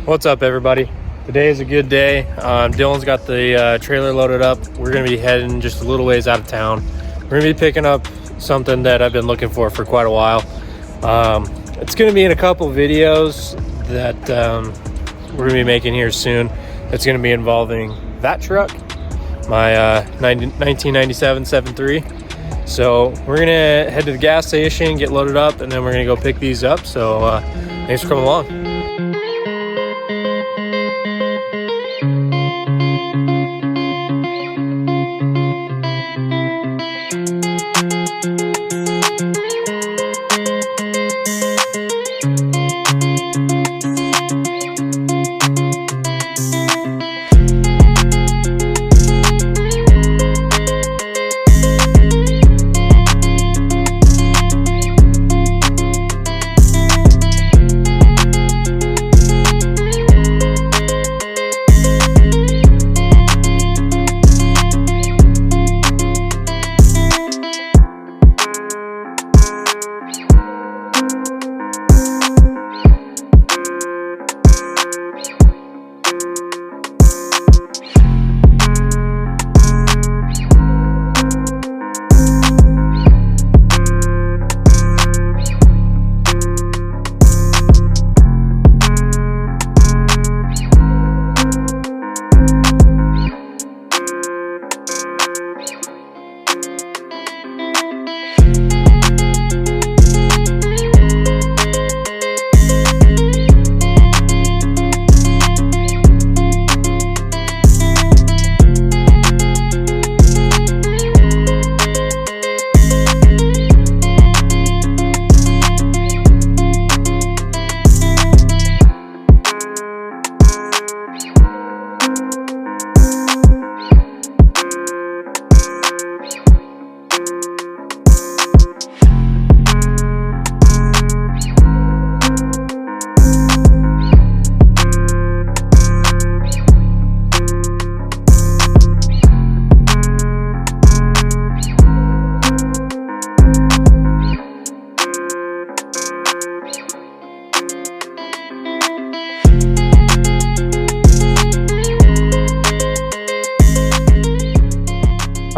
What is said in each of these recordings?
What's up, everybody? Today is a good day. Dylan's got the trailer loaded up. We're gonna be heading just a little ways out of town. We're gonna be picking up something that I've been looking for quite a while. It's gonna be in a couple videos that we're gonna be making here soon. It's gonna be involving that truck, my 1997 7.3. So we're gonna head to the gas station, get loaded up, and then we're gonna go pick these up. So thanks for coming along.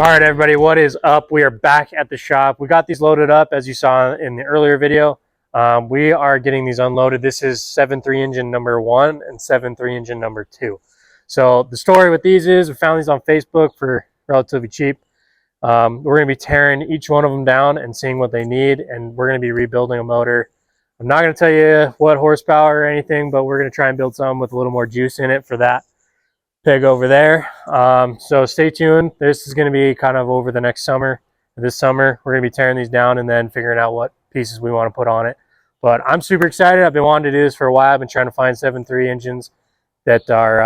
All right, everybody, what is up? We are back at the shop. We got these loaded up, as you saw in the earlier video. We are getting these unloaded. This is 7.3 engine number 1 and 7.3 engine number 2. So the story with these is we found these on Facebook for relatively cheap. We're going to be tearing each one of them down and seeing what they need, and we're going to be rebuilding a motor. I'm not going to tell you what horsepower or anything, but we're going to try and build some with a little more juice in it for that pig over there. So stay tuned. This is going to be kind of over the next summer. This summer we're going to be tearing these down and then figuring out what pieces we want to put on it. But I'm super excited. I've been wanting to do this for a while. I've been trying to find 7.3 engines that are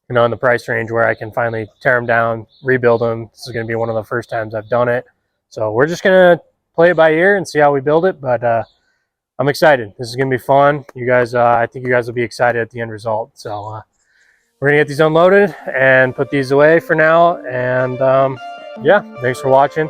in the price range where I can finally tear them down, rebuild them. This is going to be one of the first times I've done it, so we're just going to play it by ear and see how we build it. But I'm excited. This is going to be fun. You guys, I think you guys will be excited at the end result. So we're gonna get these unloaded and put these away for now. And yeah, thanks for watching.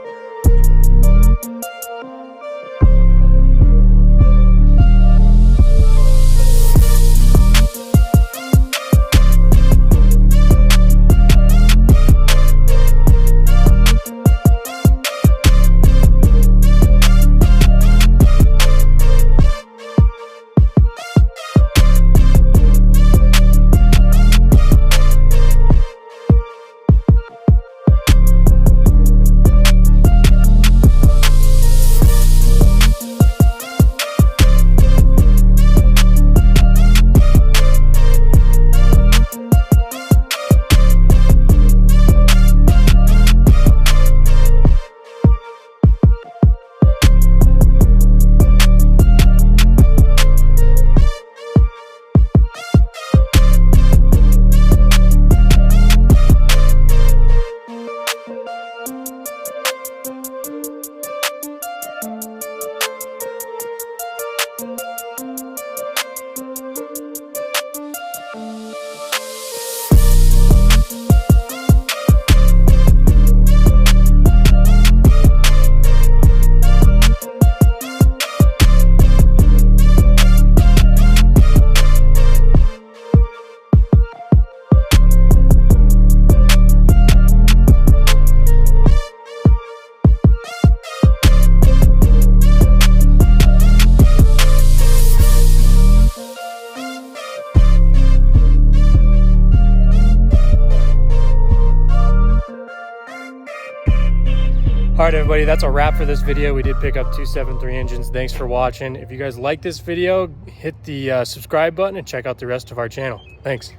right, everybody, that's a wrap for this video. We did pick up two 7.3 engines. Thanks for watching. If you guys like this video, hit the subscribe button and check out the rest of our channel. Thanks.